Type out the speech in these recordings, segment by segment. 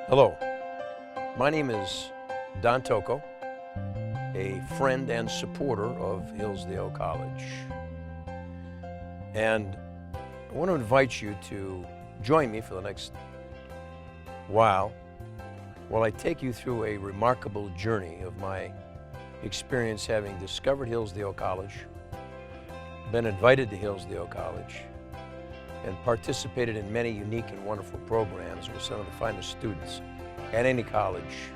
Hello, my name is Don Tocco, a friend and supporter of Hillsdale College. And I want to invite you to join me for the next while I take you through a remarkable journey of my experience having discovered Hillsdale College, been invited to Hillsdale College, and participated in many unique and wonderful programs with some of the finest students at any college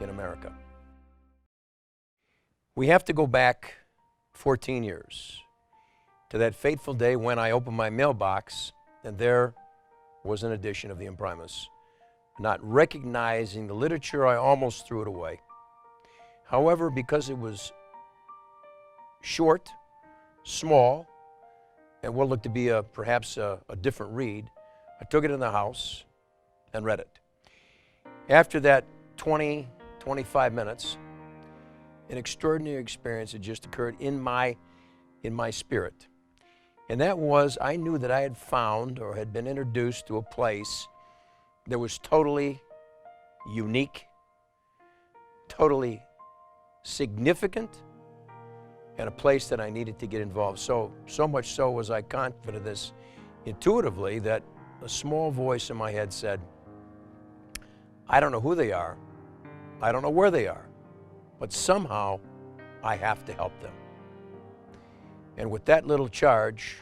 in America. We have to go back 14 years to that fateful day when I opened my mailbox and there was an edition of the Imprimis. Not recognizing the literature, I almost threw it away. However, because it was short, small, and what looked to be perhaps a different read, I took it in the house and read it. After that 25 minutes, an extraordinary experience had just occurred in my spirit. And that was, I knew that I had found or had been introduced to a place that was totally unique, totally significant, and a place that I needed to get involved. So much so was I confident of this intuitively that a small voice in my head said, I don't know who they are, I don't know where they are, but somehow I have to help them. And with that little charge,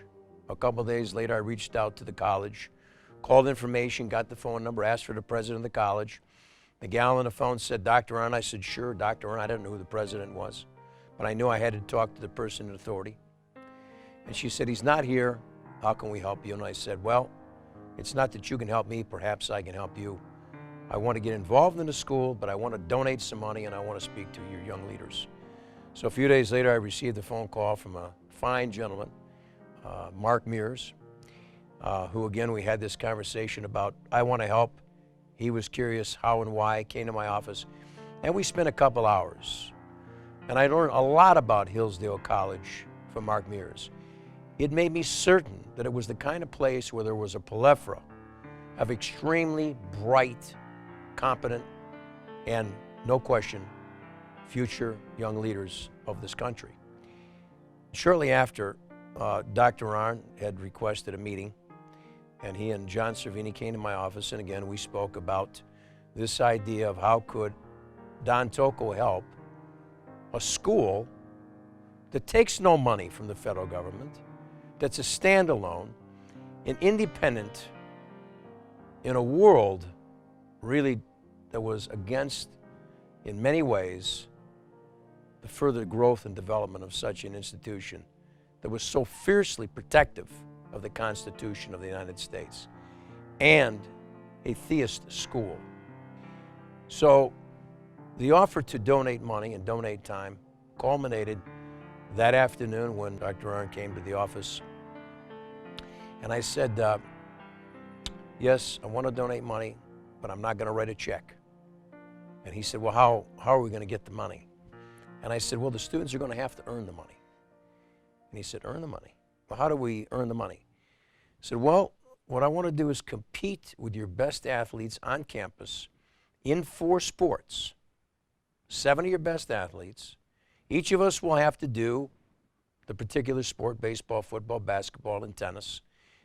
a couple of days later I reached out to the college, called information, got the phone number, asked for the president of the college. The gal on the phone said, Dr. Arnn. I said, sure, Dr. Arnn. I didn't know who the president was, but I knew I had to talk to the person in authority. And she said, he's not here. How can we help you? And I said, well, it's not that you can help me. Perhaps I can help you. I want to get involved in the school, but I want to donate some money and I want to speak to your young leaders. So a few days later, I received a phone call from a fine gentleman, Mark Mears, who again, we had this conversation about, I want to help. He was curious how and why, came to my office, and we spent a couple hours. And I learned a lot about Hillsdale College from Mark Mears. It made me certain that it was the kind of place where there was a plethora of extremely bright, competent, and no question, future young leaders of this country. Shortly after, Dr. Arnn had requested a meeting, and he and John Cervini came to my office, and again, we spoke about this idea of how could Don Tocco help a school that takes no money from the federal government, that's a standalone, an independent, in a world really that was against, in many ways, the further growth and development of such an institution that was so fiercely protective of the Constitution of the United States, and a theist school. So the offer to donate money and donate time culminated that afternoon when Dr. Arnn came to the office. And I said, yes, I want to donate money, but I'm not going to write a check. And he said, well, how are we going to get the money? And I said, well, the students are going to have to earn the money. And he said, earn the money? Well, how do we earn the money? I said, well, what I want to do is compete with your best athletes on campus in 4 sports. 7 of your best athletes. Each of us will have to do the particular sport, baseball, football, basketball, and tennis.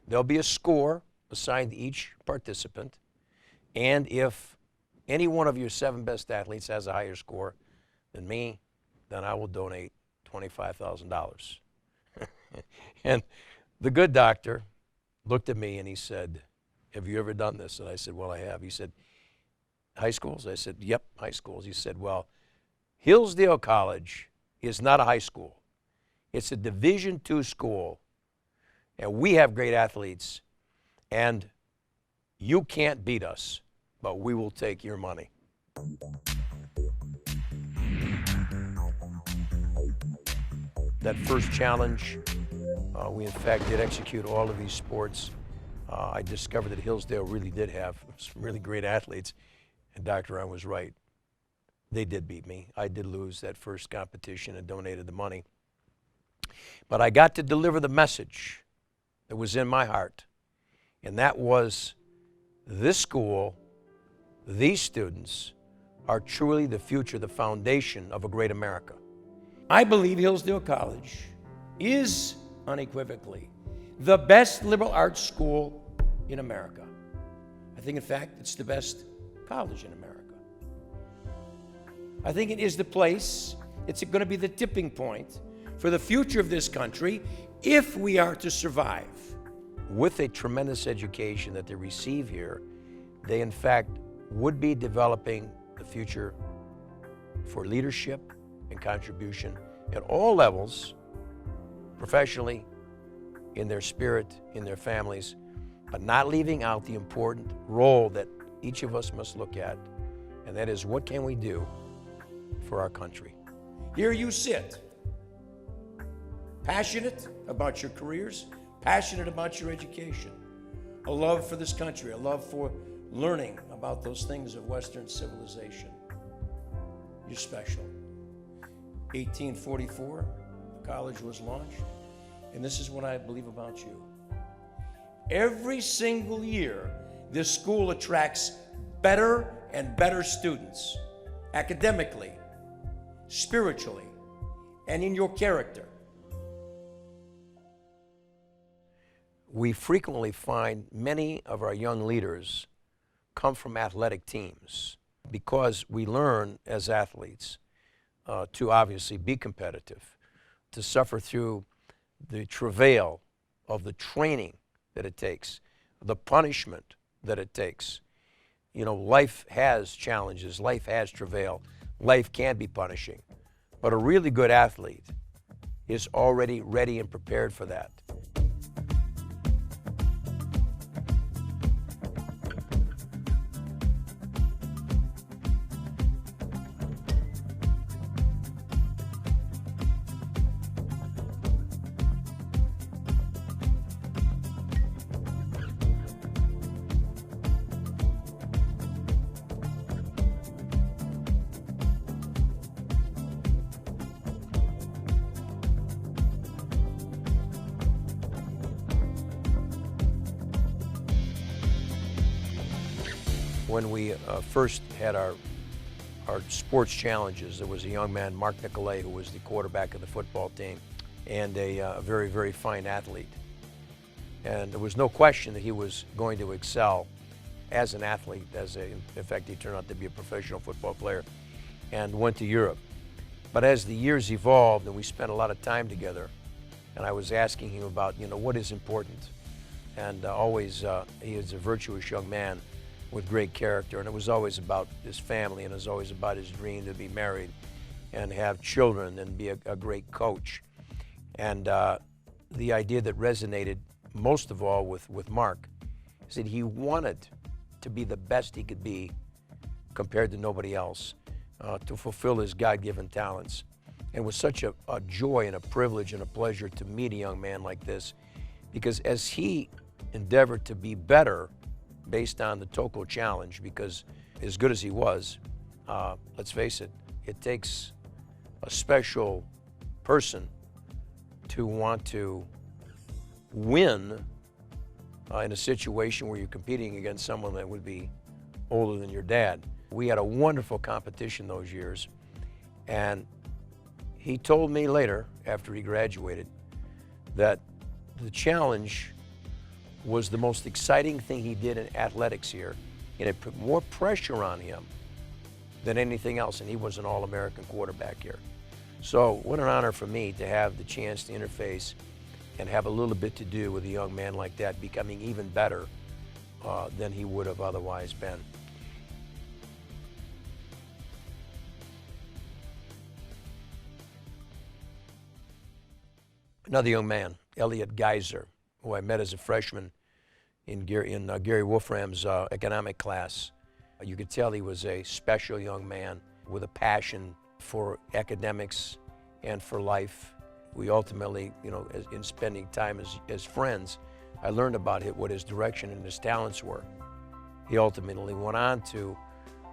There'll be a score assigned to each participant. And if any one of your 7 best athletes has a higher score than me, then I will donate $25,000. And the good doctor looked at me and he said, have you ever done this? And I said, well, I have. He said, high schools? I said, yep, high schools. He said, well, Hillsdale College is not a high school. It's a Division II school, and we have great athletes, and you can't beat us, but we will take your money. That first challenge, we in fact did execute all of these sports. I discovered that Hillsdale really did have some really great athletes, and Dr. Arnn was right. They did beat me. I did lose that first competition and donated the money. But I got to deliver the message that was in my heart, and that was this school These students are truly the future, the foundation of a great America. I believe Hillsdale College is unequivocally the best liberal arts school in America. I think, in fact, it's the best college in America. I think it is the place, it's going to be the tipping point for the future of this country if we are to survive. With a tremendous education that they receive here, they in fact would be developing the future for leadership and contribution at all levels, professionally, in their spirit, in their families, but not leaving out the important role that each of us must look at, and that is, what can we do for our country? Here you sit, passionate about your careers, passionate about your education, a love for this country, a love for learning about those things of Western civilization. You're special. 1844, college was launched, and this is what I believe about you. Every single year, this school attracts better and better students, academically, spiritually, and in your character. We frequently find many of our young leaders come from athletic teams because we learn as athletes to obviously be competitive, to suffer through the travail of the training that it takes, the punishment that it takes. You know, life has challenges, life has travail, life can be punishing, but a really good athlete is already ready and prepared for that. When we first had our sports challenges, there was a young man, Mark Nicolay, who was the quarterback of the football team, and a very, very fine athlete. And there was no question that he was going to excel as an athlete. In fact, he turned out to be a professional football player and went to Europe. But as the years evolved and we spent a lot of time together, and I was asking him about, what is important. And always, he is a virtuous young man with great character, and it was always about his family, and it was always about his dream to be married and have children and be a great coach. And the idea that resonated most of all with Mark is that he wanted to be the best he could be compared to nobody else, to fulfill his God-given talents. And it was such a joy and a privilege and a pleasure to meet a young man like this, because as he endeavored to be better based on the Tocco challenge, because as good as he was, let's face it, it takes a special person to want to win in a situation where you're competing against someone that would be older than your dad. We had a wonderful competition those years, and he told me later, after he graduated, that the challenge was the most exciting thing he did in athletics here, and it put more pressure on him than anything else, and he was an All-American quarterback here. So what an honor for me to have the chance to interface and have a little bit to do with a young man like that becoming even better than he would have otherwise been. Another young man, Elliot Geiser, who I met as a freshman in Gary Wolfram's economic class. You could tell he was a special young man with a passion for academics and for life. We ultimately, in spending time as friends, I learned about what his direction and his talents were. He ultimately went on to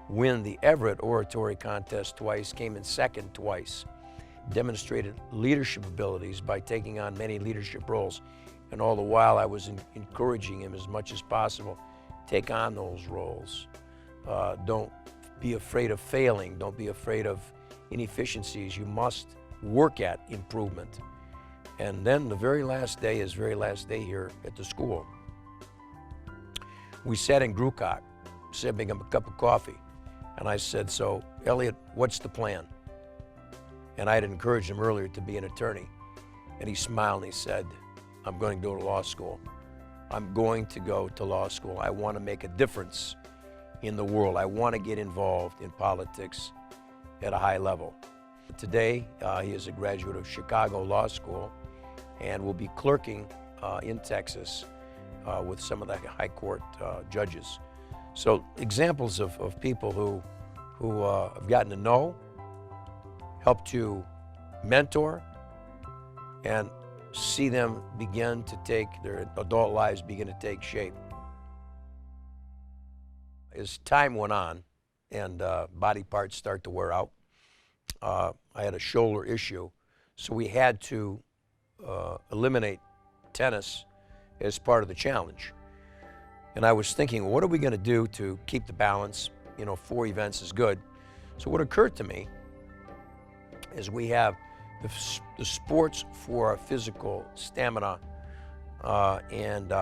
win the Everett Oratory Contest twice, came in second twice, demonstrated leadership abilities by taking on many leadership roles. And all the while I was encouraging him as much as possible, take on those roles. Don't be afraid of failing. Don't be afraid of inefficiencies. You must work at improvement. And then the very last day is very last day here at the school. We sat in Grucock, sipping a cup of coffee. And I said, so, Elliot, what's the plan? And I had encouraged him earlier to be an attorney. And he smiled and he said, I'm going to go to law school. I'm going to go to law school. I want to make a difference in the world. I want to get involved in politics at a high level. Today, he is a graduate of Chicago Law School and will be clerking in Texas with some of the high court judges. So examples of people who have gotten to know, help to mentor, and see them begin to take, their adult lives begin to take shape. As time went on and body parts start to wear out, I had a shoulder issue, so we had to eliminate tennis as part of the challenge. And I was thinking, what are we going to do to keep the balance? You know, 4 events is good. So what occurred to me is we have the sports for our physical stamina and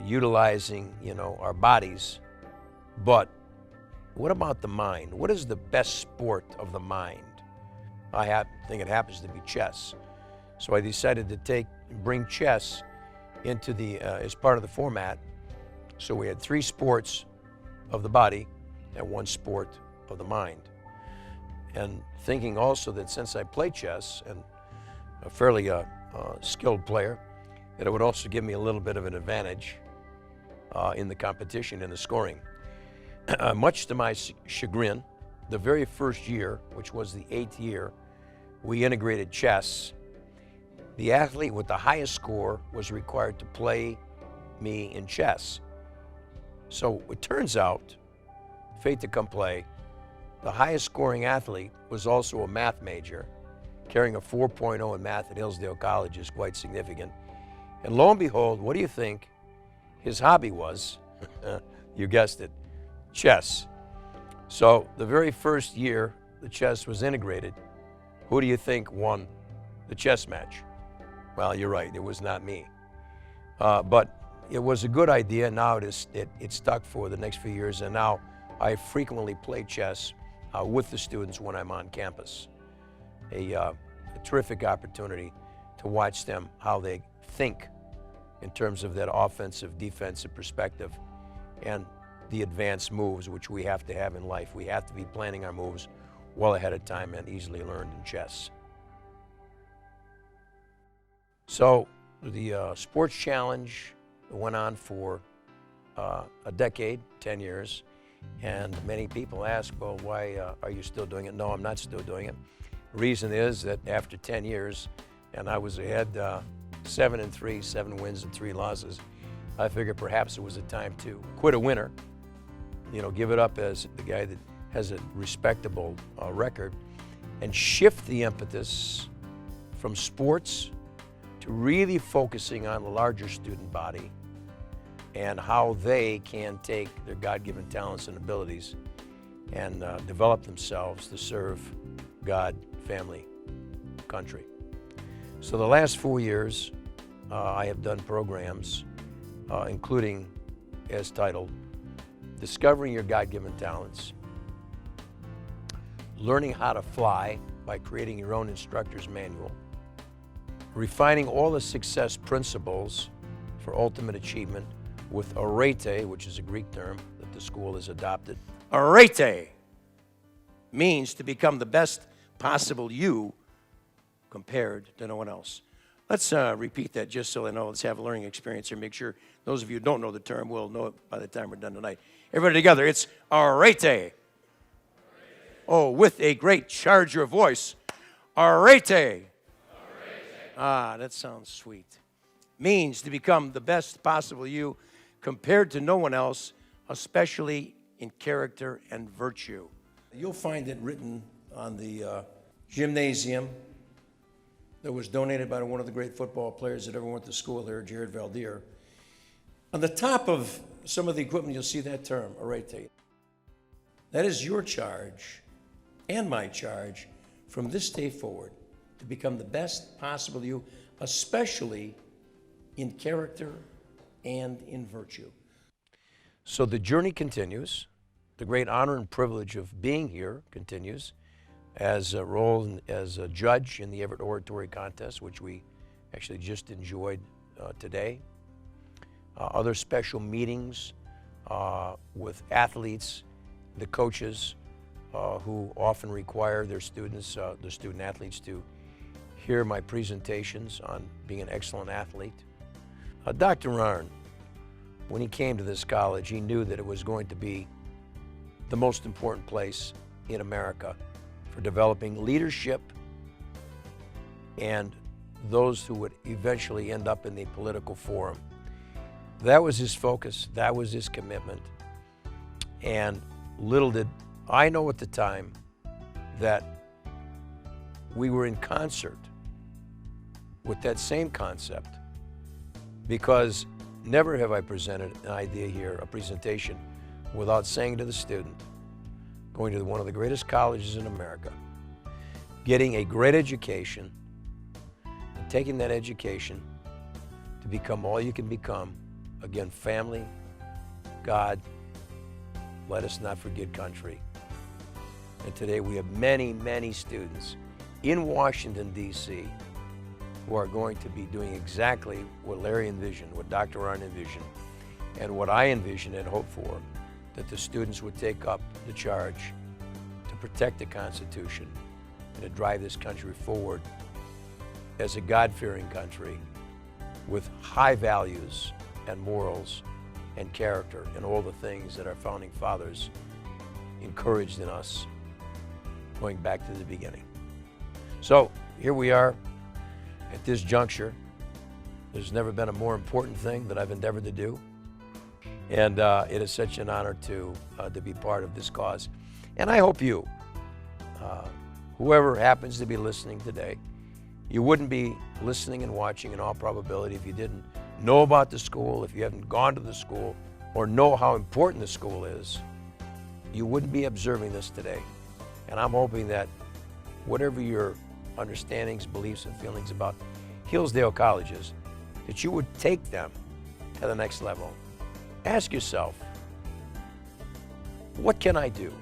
utilizing, you know, our bodies. But what about the mind? What is the best sport of the mind? I think it happens to be chess. So I decided to bring chess into the as part of the format. So we had 3 sports of the body and 1 sport of the mind. And thinking also that since I play chess and a fairly skilled player, that it would also give me a little bit of an advantage in the competition, in the scoring. Much to my chagrin, the very first year, which was the 8th year, we integrated chess. The athlete with the highest score was required to play me in chess. So it turns out, fait accompli, the highest scoring athlete was also a math major. Carrying a 4.0 in math at Hillsdale College is quite significant. And lo and behold, what do you think his hobby was? You guessed it, chess. So the very first year the chess was integrated, who do you think won the chess match? Well, you're right, it was not me. But it was a good idea. Now it stuck for the next few years, and now I frequently play chess with the students when I'm on campus. A terrific opportunity to watch them, how they think in terms of that offensive, defensive perspective, and the advanced moves which we have to have in life. We have to be planning our moves well ahead of time and easily learned in chess. So the sports challenge went on for a decade, 10 years, and many people ask, well, why are you still doing it? No, I'm not still doing it. The reason is that after 10 years, and I was ahead 7-3, 7 wins and 3 losses, I figured perhaps it was a time to quit a winner, you know, give it up as the guy that has a respectable record, and shift the impetus from sports to really focusing on the larger student body and how they can take their God-given talents and abilities and develop themselves to serve God, family, country. So the last 4 years, I have done programs, including, as titled, Discovering Your God-Given Talents, Learning How to Fly by Creating Your Own Instructor's Manual, Refining All the Success Principles for Ultimate Achievement with arete, which is a Greek term that the school has adopted. Arete means to become the best possible you compared to no one else. Let's repeat that just so they know. Let's have a learning experience here. Make sure those of you who don't know the term will know it by the time we're done tonight. Everybody together, it's arete. Oh, with a great charge of voice. Arete. Ah, that sounds sweet. Means to become the best possible you compared to no one else, especially in character and virtue. You'll find it written on the gymnasium that was donated by one of the great football players that ever went to school here, Jared Valdir. On the top of some of the equipment, you'll see that term, arete. That is your charge and my charge from this day forward to become the best possible you, especially in character and in virtue. So the journey continues. The great honor and privilege of being here continues as a role as a judge in the Everett Oratory Contest, which we actually just enjoyed today. Other special meetings with athletes, the coaches who often require their students, the student athletes, to hear my presentations on being an excellent athlete. Dr. Arn, when he came to this college, he knew that it was going to be the most important place in America for developing leadership and those who would eventually end up in the political forum. That was his focus, that was his commitment. And little did I know at the time that we were in concert with that same concept, because never have I presented an idea here, a presentation, without saying to the student, going to one of the greatest colleges in America, getting a great education, and taking that education to become all you can become. Again, family, God, let us not forget country. And today we have many, many students in Washington, D.C. who are going to be doing exactly what Larry envisioned, what Dr. Arn envisioned, and what I envisioned and hoped for, that the students would take up the charge to protect the Constitution and to drive this country forward as a God-fearing country with high values and morals and character and all the things that our founding fathers encouraged in us going back to the beginning. So here we are at this juncture. There's never been a more important thing that I've endeavored to do. And it is such an honor to be part of this cause. And I hope you, whoever happens to be listening today, you wouldn't be listening and watching in all probability if you didn't know about the school, if you haven't gone to the school, or know how important the school is. You wouldn't be observing this today. And I'm hoping that whatever your understandings, beliefs, and feelings about Hillsdale Colleges, that you would take them to the next level. Ask yourself, what can I do?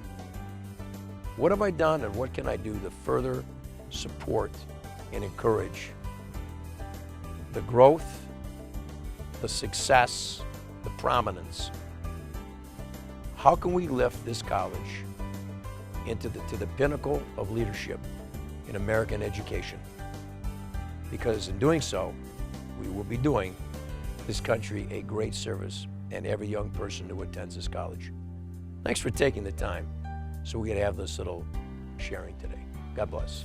What have I done and what can I do to further support and encourage the growth, the success, the prominence? How can we lift this college to the pinnacle of leadership in American education? Because in doing so, we will be doing this country a great service and every young person who attends this college. Thanks for taking the time so we could have this little sharing today. God bless.